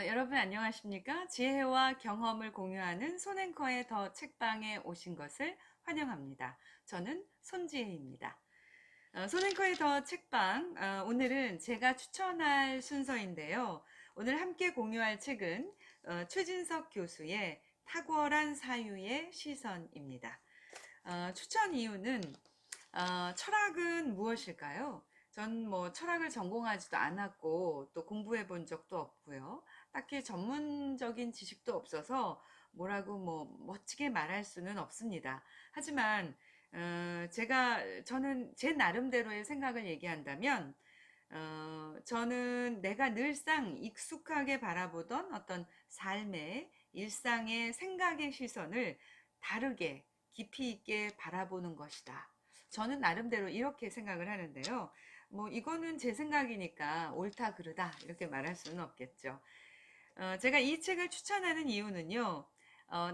여러분 안녕하십니까? 지혜와 경험을 공유하는 손앵커의 더 책방에 오신 것을 환영합니다. 저는 손지혜입니다. 손앵커의 더 책방, 오늘은 제가 추천할 순서인데요. 오늘 함께 공유할 책은 최진석 교수의 탁월한 사유의 시선입니다. 추천 이유는 철학은 무엇일까요? 전 뭐 철학을 전공하지도 않았고 또 공부해 본 적도 없고요. 딱히 전문적인 지식도 없어서 뭐라고 뭐 멋지게 말할 수는 없습니다. 하지만 저는 제 나름대로의 생각을 얘기한다면 저는 내가 늘상 익숙하게 바라보던 어떤 삶의 일상의 생각의 시선을 다르게 깊이 있게 바라보는 것이다. 저는 나름대로 이렇게 생각을 하는데요. 뭐 이거는 제 생각이니까 옳다 그르다 이렇게 말할 수는 없겠죠. 제가 이 책을 추천하는 이유는요.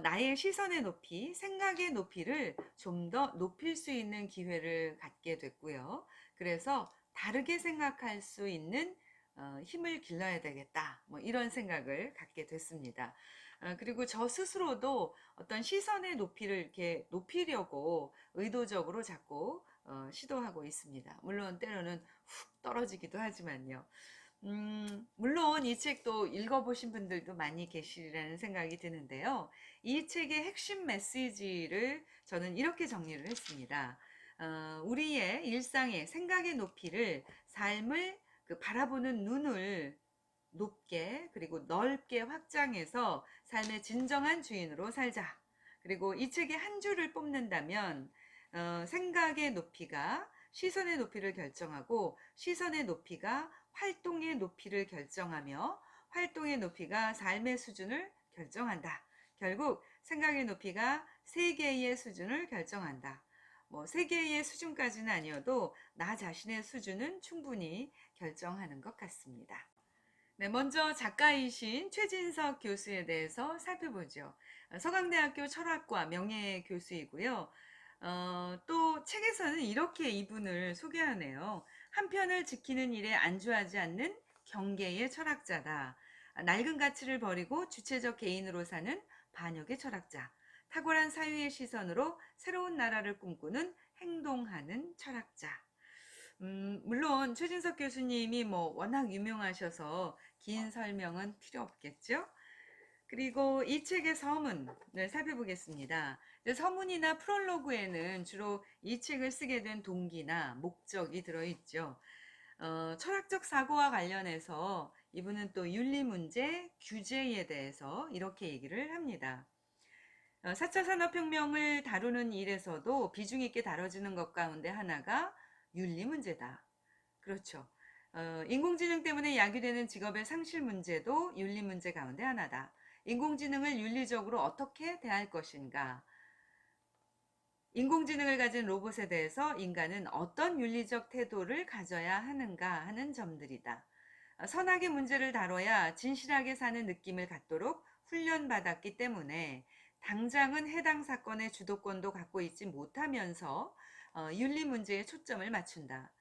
나의 시선의 높이, 생각의 높이를 좀 더 높일 수 있는 기회를 갖게 됐고요. 그래서 다르게 생각할 수 있는 힘을 길러야 되겠다. 뭐 이런 생각을 갖게 됐습니다. 그리고 저 스스로도 어떤 시선의 높이를 이렇게 높이려고 의도적으로 자꾸 시도하고 있습니다. 물론 때로는 훅 떨어지기도 하지만요. 물론 이 책도 읽어보신 분들도 많이 계시리라는 생각이 드는데요. 이 책의 핵심 메시지를 저는 이렇게 정리를 했습니다. 우리의 일상의 생각의 높이를 삶을 바라보는 눈을 높게 그리고 넓게 확장해서 삶의 진정한 주인으로 살자. 그리고 이 책의 한 줄을 뽑는다면 생각의 높이가 시선의 높이를 결정하고 시선의 높이가 활동의 높이를 결정하며 활동의 높이가 삶의 수준을 결정한다. 결국 생각의 높이가 세계의 수준을 결정한다. 뭐 세계의 수준까지는 아니어도 나 자신의 수준은 충분히 결정하는 것 같습니다. 네, 먼저 작가이신 최진석 교수에 대해서 살펴보죠. 서강대학교 철학과 명예교수이고요. 또 책에서는 이렇게 이분을 소개하네요. 한편을 지키는 일에 안주하지 않는 경계의 철학자다. 낡은 가치를 버리고 주체적 개인으로 사는 반역의 철학자. 탁월한 사유의 시선으로 새로운 나라를 꿈꾸는 행동하는 철학자. 물론 최진석 교수님이 뭐 워낙 유명하셔서 긴 설명은 필요 없겠죠? 그리고 이 책의 서문을 살펴보겠습니다. 서문이나 프롤로그에는 주로 이 책을 쓰게 된 동기나 목적이 들어있죠. 철학적 사고와 관련해서 이분은 또 윤리 문제, 규제에 대해서 이렇게 얘기를 합니다. 4차 산업혁명을 다루는 일에서도 비중 있게 다뤄지는 것 가운데 하나가 윤리 문제다. 그렇죠. 인공지능 때문에 야기되는 직업의 상실 문제도 윤리 문제 가운데 하나다. 인공지능을 윤리적으로 어떻게 대할 것인가? 인공지능을 가진 로봇에 대해서 인간은 어떤 윤리적 태도를 가져야 하는가 하는 점들이다. 선악의 문제를 다뤄야 진실하게 사는 느낌을 갖도록 훈련받았기 때문에 당장은 해당 사건의 주도권도 갖고 있지 못하면서 윤리 문제에 초점을 맞춘다.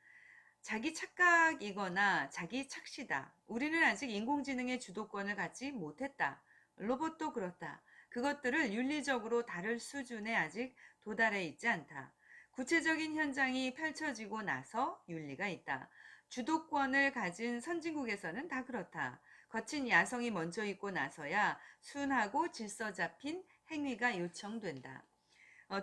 자기 착각이거나 자기 착시다. 우리는 아직 인공지능의 주도권을 갖지 못했다. 로봇도 그렇다. 그것들을 윤리적으로 다룰 수준에 아직 도달해 있지 않다. 구체적인 현장이 펼쳐지고 나서 윤리가 있다. 주도권을 가진 선진국에서는 다 그렇다. 거친 야성이 먼저 있고 나서야 순하고 질서 잡힌 행위가 요청된다.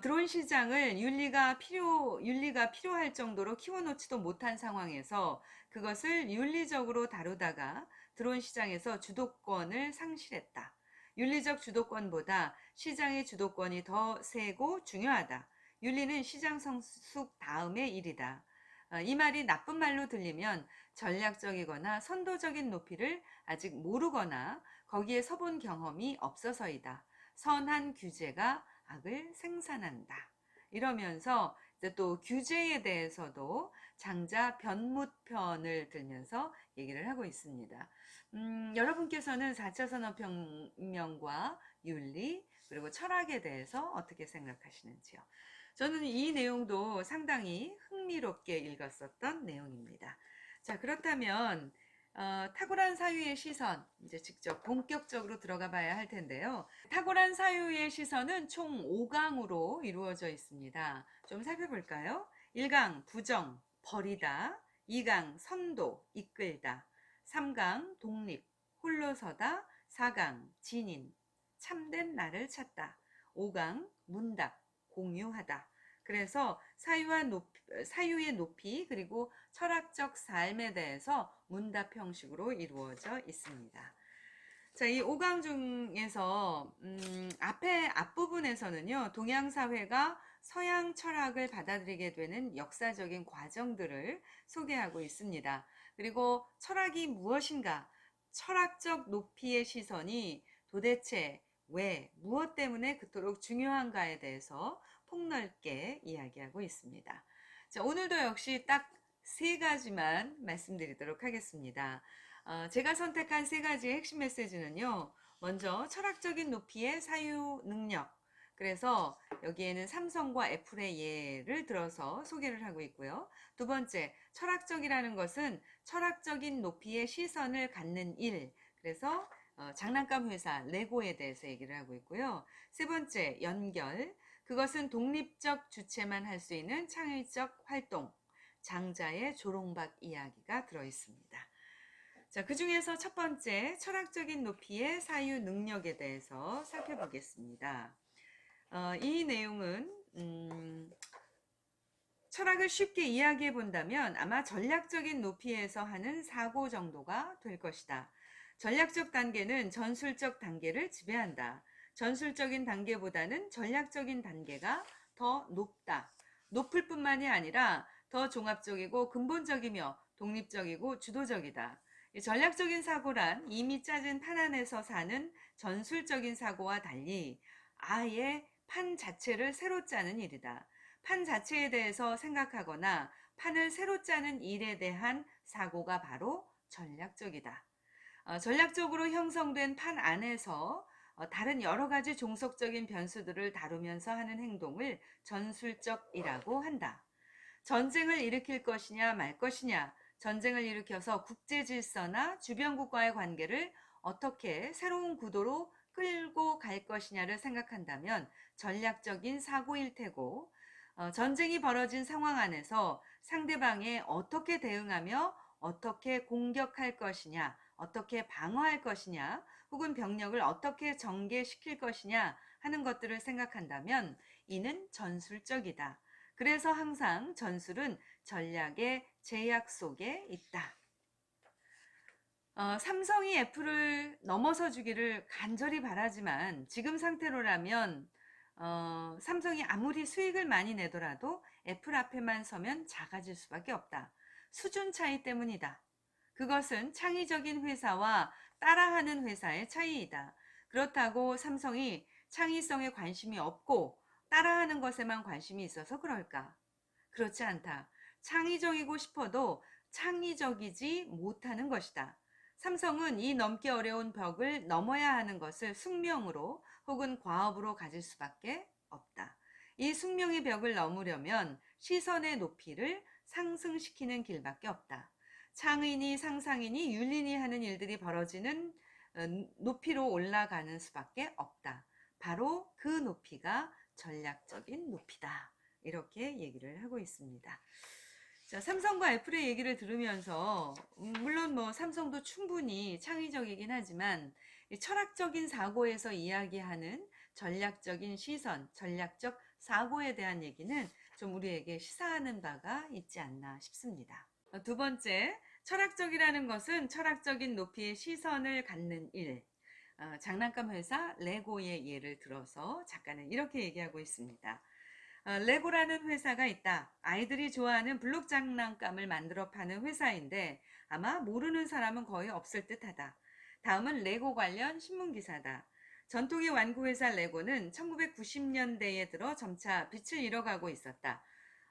드론 시장을 윤리가 필요할 정도로 키워놓지도 못한 상황에서 그것을 윤리적으로 다루다가 드론 시장에서 주도권을 상실했다. 윤리적 주도권보다 시장의 주도권이 더 세고 중요하다. 윤리는 시장 성숙 다음의 일이다. 이 말이 나쁜 말로 들리면 전략적이거나 선도적인 높이를 아직 모르거나 거기에 서본 경험이 없어서이다. 선한 규제가 악을 생산한다. 이러면서 이제 또 규제에 대해서도 장자 변무편을 들면서 얘기를 하고 있습니다. 여러분께서는 4차 산업혁명과 윤리 그리고 철학에 대해서 어떻게 생각하시는지요? 저는 이 내용도 상당히 흥미롭게 읽었었던 내용입니다. 자, 그렇다면 탁월한 사유의 시선, 이제 직접 본격적으로 들어가 봐야 할 텐데요. 탁월한 사유의 시선은 총 5강으로 이루어져 있습니다. 좀 살펴볼까요? 1강, 부정, 버리다. 2강, 선도, 이끌다. 3강, 독립, 홀로 서다. 4강, 진인, 참된 나를 찾다. 5강, 문답, 공유하다. 그래서 사유의 높이 그리고 철학적 삶에 대해서 문답 형식으로 이루어져 있습니다. 자, 이 5강 중에서 앞부분에서는요, 동양 사회가 서양 철학을 받아들이게 되는 역사적인 과정들을 소개하고 있습니다. 그리고 철학이 무엇인가, 철학적 높이의 시선이 도대체 왜, 무엇 때문에 그토록 중요한가에 대해서 폭넓게 이야기하고 있습니다. 자, 오늘도 역시 딱 세 가지만 말씀드리도록 하겠습니다. 제가 선택한 세 가지의 핵심 메시지는요. 먼저 철학적인 높이의 사유 능력. 그래서 여기에는 삼성과 애플의 예를 들어서 소개를 하고 있고요. 두 번째, 철학적이라는 것은 철학적인 높이의 시선을 갖는 일. 그래서 장난감 회사 레고에 대해서 얘기를 하고 있고요. 세 번째, 연결. 그것은 독립적 주체만 할 수 있는 창의적 활동. 장자의 조롱박 이야기가 들어 있습니다. 자, 그 중에서 첫 번째, 철학적인 높이의 사유 능력에 대해서 살펴보겠습니다. 이 내용은, 철학을 쉽게 이야기해 본다면 아마 전략적인 높이에서 하는 사고 정도가 될 것이다. 전략적 단계는 전술적 단계를 지배한다. 전술적인 단계보다는 전략적인 단계가 더 높다. 높을 뿐만이 아니라 더 종합적이고 근본적이며 독립적이고 주도적이다. 전략적인 사고란 이미 짜진 판 안에서 사는 전술적인 사고와 달리 아예 판 자체를 새로 짜는 일이다. 판 자체에 대해서 생각하거나 판을 새로 짜는 일에 대한 사고가 바로 전략적이다. 전략적으로 형성된 판 안에서 다른 여러 가지 종속적인 변수들을 다루면서 하는 행동을 전술적이라고 한다. 전쟁을 일으킬 것이냐 말 것이냐, 전쟁을 일으켜서 국제 질서나 주변국과의 관계를 어떻게 새로운 구도로 끌고 갈 것이냐를 생각한다면 전략적인 사고일 테고, 전쟁이 벌어진 상황 안에서 상대방에 어떻게 대응하며 어떻게 공격할 것이냐, 어떻게 방어할 것이냐, 혹은 병력을 어떻게 전개시킬 것이냐 하는 것들을 생각한다면 이는 전술적이다. 그래서 항상 전술은 전략의 제약 속에 있다. 삼성이 애플을 넘어서 주기를 간절히 바라지만 지금 상태로라면 삼성이 아무리 수익을 많이 내더라도 애플 앞에만 서면 작아질 수밖에 없다. 수준 차이 때문이다. 그것은 창의적인 회사와 따라하는 회사의 차이이다. 그렇다고 삼성이 창의성에 관심이 없고 따라하는 것에만 관심이 있어서 그럴까? 그렇지 않다. 창의적이고 싶어도 창의적이지 못하는 것이다. 삼성은 이 넘기 어려운 벽을 넘어야 하는 것을 숙명으로 혹은 과업으로 가질 수밖에 없다. 이 숙명의 벽을 넘으려면 시선의 높이를 상승시키는 길밖에 없다. 창의니 상상이니 윤리니 하는 일들이 벌어지는 높이로 올라가는 수밖에 없다. 바로 그 높이가 전략적인 높이다. 이렇게 얘기를 하고 있습니다. 자, 삼성과 애플의 얘기를 들으면서 물론 뭐 삼성도 충분히 창의적이긴 하지만 철학적인 사고에서 이야기하는 전략적인 시선, 전략적 사고에 대한 얘기는 좀 우리에게 시사하는 바가 있지 않나 싶습니다. 두 번째, 철학적이라는 것은 철학적인 높이의 시선을 갖는 일. 장난감 회사 레고의 예를 들어서 작가는 이렇게 얘기하고 있습니다. 레고라는 회사가 있다. 아이들이 좋아하는 블록 장난감을 만들어 파는 회사인데 아마 모르는 사람은 거의 없을 듯하다. 다음은 레고 관련 신문 기사다. 전통의 완구회사 레고는 1990년대에 들어 점차 빛을 잃어가고 있었다.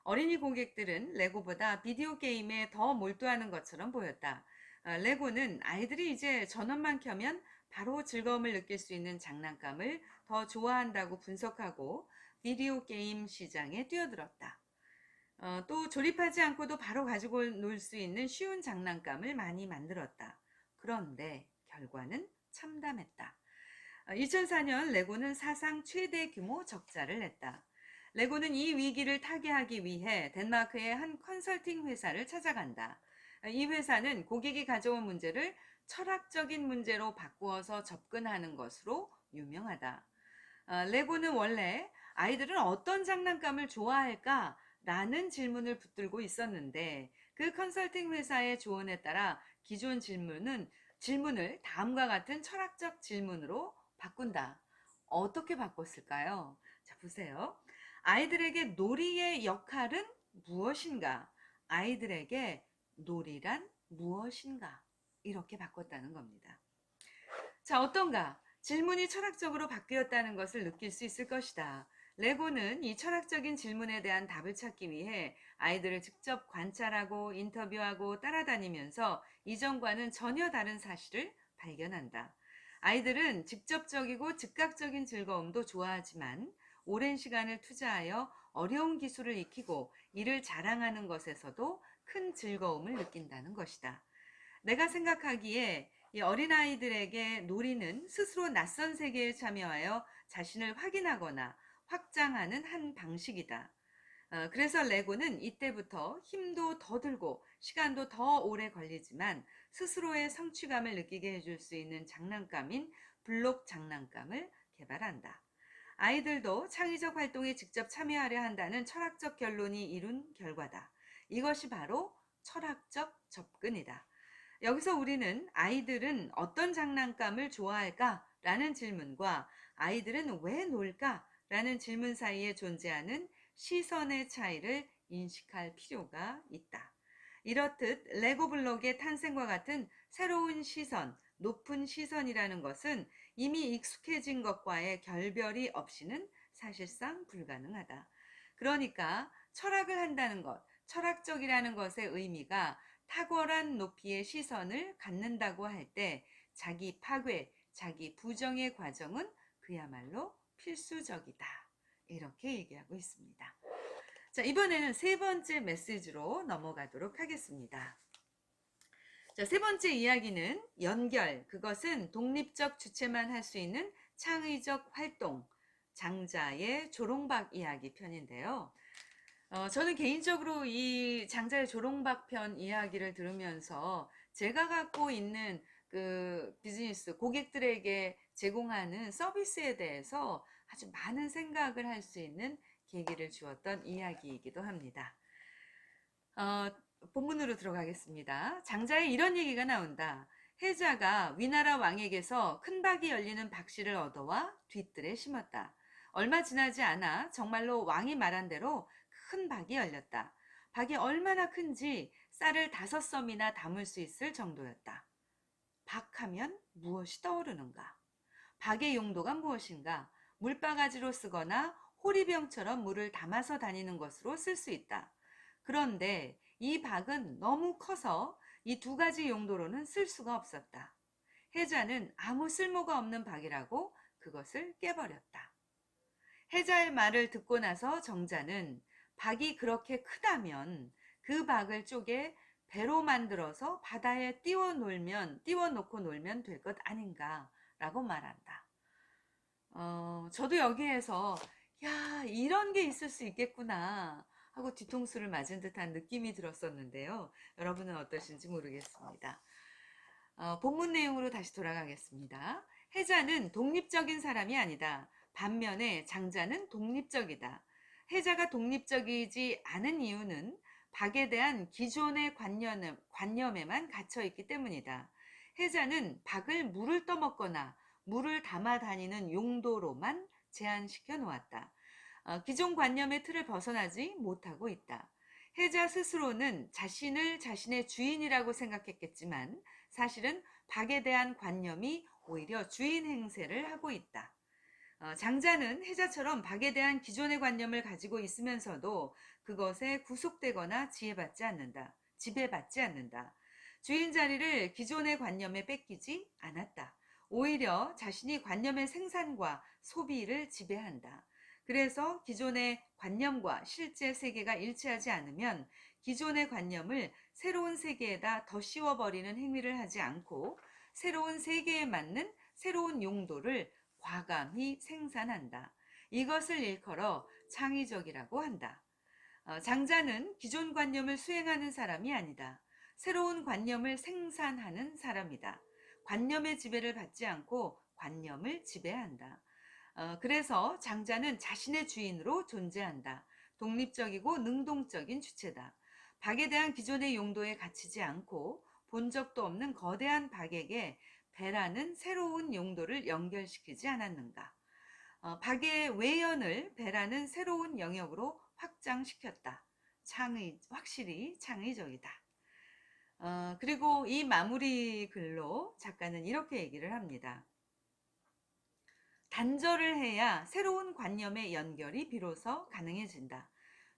어린이 고객들은 레고보다 비디오 게임에 더 몰두하는 것처럼 보였다. 레고는 아이들이 이제 전원만 켜면 바로 즐거움을 느낄 수 있는 장난감을 더 좋아한다고 분석하고 비디오 게임 시장에 뛰어들었다. 또 조립하지 않고도 바로 가지고 놀 수 있는 쉬운 장난감을 많이 만들었다. 그런데 결과는 참담했다. 2004년 레고는 사상 최대 규모 적자를 냈다. 레고는 이 위기를 타개하기 위해 덴마크의 한 컨설팅 회사를 찾아간다. 이 회사는 고객이 가져온 문제를 철학적인 문제로 바꾸어서 접근하는 것으로 유명하다. 레고는 원래 아이들은 어떤 장난감을 좋아할까? 라는 질문을 붙들고 있었는데 그 컨설팅 회사의 조언에 따라 기존 질문을 다음과 같은 철학적 질문으로 바꾼다. 어떻게 바꿨을까요? 자, 보세요. 아이들에게 놀이의 역할은 무엇인가? 아이들에게 놀이란 무엇인가? 이렇게 바꿨다는 겁니다. 자, 어떤가? 질문이 철학적으로 바뀌었다는 것을 느낄 수 있을 것이다. 레고는 이 철학적인 질문에 대한 답을 찾기 위해 아이들을 직접 관찰하고 인터뷰하고 따라다니면서 이전과는 전혀 다른 사실을 발견한다. 아이들은 직접적이고 즉각적인 즐거움도 좋아하지만 오랜 시간을 투자하여 어려운 기술을 익히고 이를 자랑하는 것에서도 큰 즐거움을 느낀다는 것이다. 내가 생각하기에 이 어린아이들에게 놀이는 스스로 낯선 세계에 참여하여 자신을 확인하거나 확장하는 한 방식이다. 그래서 레고는 이때부터 힘도 더 들고 시간도 더 오래 걸리지만 스스로의 성취감을 느끼게 해줄 수 있는 장난감인 블록 장난감을 개발한다. 아이들도 창의적 활동에 직접 참여하려 한다는 철학적 결론이 이룬 결과다. 이것이 바로 철학적 접근이다. 여기서 우리는 아이들은 어떤 장난감을 좋아할까? 라는 질문과 아이들은 왜 놀까? 라는 질문 사이에 존재하는 시선의 차이를 인식할 필요가 있다. 이렇듯 레고 블록의 탄생과 같은 새로운 시선, 높은 시선이라는 것은 이미 익숙해진 것과의 결별이 없이는 사실상 불가능하다. 그러니까 철학을 한다는 것, 철학적이라는 것의 의미가 탁월한 높이의 시선을 갖는다고 할 때 자기 파괴, 자기 부정의 과정은 그야말로 필수적이다. 이렇게 얘기하고 있습니다. 자, 이번에는 세 번째 메시지로 넘어가도록 하겠습니다. 자, 세 번째 이야기는 연결, 그것은 독립적 주체만 할 수 있는 창의적 활동, 장자의 조롱박 이야기 편인데요. 저는 개인적으로 이 장자의 조롱박 편 이야기를 들으면서 제가 갖고 있는 그 비즈니스, 고객들에게 제공하는 서비스에 대해서 아주 많은 생각을 할 수 있는 계기를 주었던 이야기이기도 합니다. 본문으로 들어가겠습니다. 장자에 이런 얘기가 나온다. 해자가 위나라 왕에게서 큰 박이 열리는 박씨를 얻어와 뒤뜰에 심었다. 얼마 지나지 않아 정말로 왕이 말한 대로 큰 박이 열렸다. 박이 얼마나 큰지 쌀을 5섬이나 담을 수 있을 정도였다. 박하면 무엇이 떠오르는가? 박의 용도가 무엇인가? 물바가지로 쓰거나 호리병처럼 물을 담아서 다니는 것으로 쓸 수 있다. 그런데 이 박은 너무 커서 이 두 가지 용도로는 쓸 수가 없었다. 해자는 아무 쓸모가 없는 박이라고 그것을 깨버렸다. 해자의 말을 듣고 나서 정자는 박이 그렇게 크다면 그 박을 쪼개 배로 만들어서 바다에 띄워놓고 놀면 될 것 아닌가라고 말한다. 저도 여기에서 야, 이런 게 있을 수 있겠구나 하고 뒤통수를 맞은 듯한 느낌이 들었었는데요. 여러분은 어떠신지 모르겠습니다. 본문 내용으로 다시 돌아가겠습니다. 해자는 독립적인 사람이 아니다. 반면에 장자는 독립적이다. 해자가 독립적이지 않은 이유는 박에 대한 기존의 관념에만 갇혀 있기 때문이다. 해자는 박을 물을 떠먹거나 물을 담아 다니는 용도로만 제한시켜 놓았다. 기존 관념의 틀을 벗어나지 못하고 있다. 해자 스스로는 자신을 자신의 주인이라고 생각했겠지만 사실은 박에 대한 관념이 오히려 주인 행세를 하고 있다. 장자는 해자처럼 박에 대한 기존의 관념을 가지고 있으면서도 그것에 구속되거나 지배받지 않는다. 주인 자리를 기존의 관념에 뺏기지 않았다. 오히려 자신이 관념의 생산과 소비를 지배한다. 그래서 기존의 관념과 실제 세계가 일치하지 않으면 기존의 관념을 새로운 세계에다 더 씌워버리는 행위를 하지 않고 새로운 세계에 맞는 새로운 용도를 과감히 생산한다. 이것을 일컬어 창의적이라고 한다. 장자는 기존 관념을 수행하는 사람이 아니다. 새로운 관념을 생산하는 사람이다. 관념의 지배를 받지 않고 관념을 지배한다. 그래서 장자는 자신의 주인으로 존재한다. 독립적이고 능동적인 주체다. 박에 대한 기존의 용도에 갇히지 않고 본 적도 없는 거대한 박에게 배라는 새로운 용도를 연결시키지 않았는가. 박의 외연을 배라는 새로운 영역으로 확장시켰다. 확실히 창의적이다. 그리고 이 마무리 글로 작가는 이렇게 얘기를 합니다. 단절을 해야 새로운 관념의 연결이 비로소 가능해진다.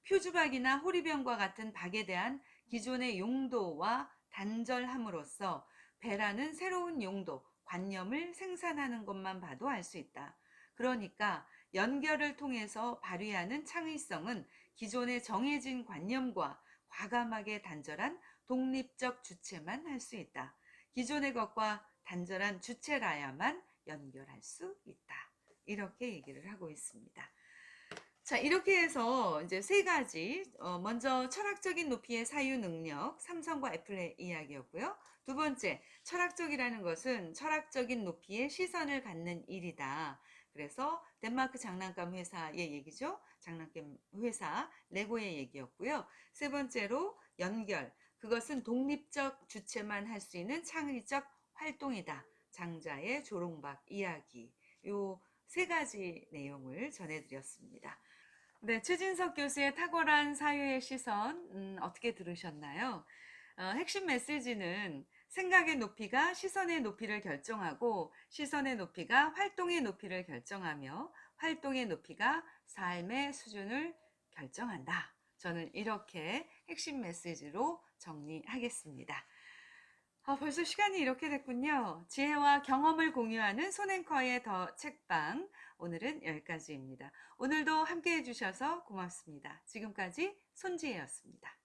표주박이나 호리병과 같은 박에 대한 기존의 용도와 단절함으로써 배라는 새로운 용도, 관념을 생산하는 것만 봐도 알 수 있다. 그러니까 연결을 통해서 발휘하는 창의성은 기존의 정해진 관념과 과감하게 단절한 독립적 주체만 할 수 있다. 기존의 것과 단절한 주체라야만 연결할 수 있다. 이렇게 얘기를 하고 있습니다. 자, 이렇게 해서 이제 세 가지, 먼저 철학적인 높이의 사유 능력, 삼성과 애플의 이야기였고요. 두 번째, 철학적이라는 것은 철학적인 높이의 시선을 갖는 일이다. 그래서 덴마크 장난감 회사의 얘기죠. 장난감 회사 레고의 얘기였고요. 세 번째로 연결, 그것은 독립적 주체만 할 수 있는 창의적 활동이다. 장자의 조롱박 이야기, 요 세 가지 내용을 전해드렸습니다. 네, 최진석 교수의 탁월한 사유의 시선, 어떻게 들으셨나요? 핵심 메시지는 생각의 높이가 시선의 높이를 결정하고 시선의 높이가 활동의 높이를 결정하며 활동의 높이가 삶의 수준을 결정한다. 저는 이렇게 핵심 메시지로 정리하겠습니다. 벌써 시간이 이렇게 됐군요. 지혜와 경험을 공유하는 손앵커의 더 책방. 오늘은 여기까지입니다. 오늘도 함께 해주셔서 고맙습니다. 지금까지 손지혜였습니다.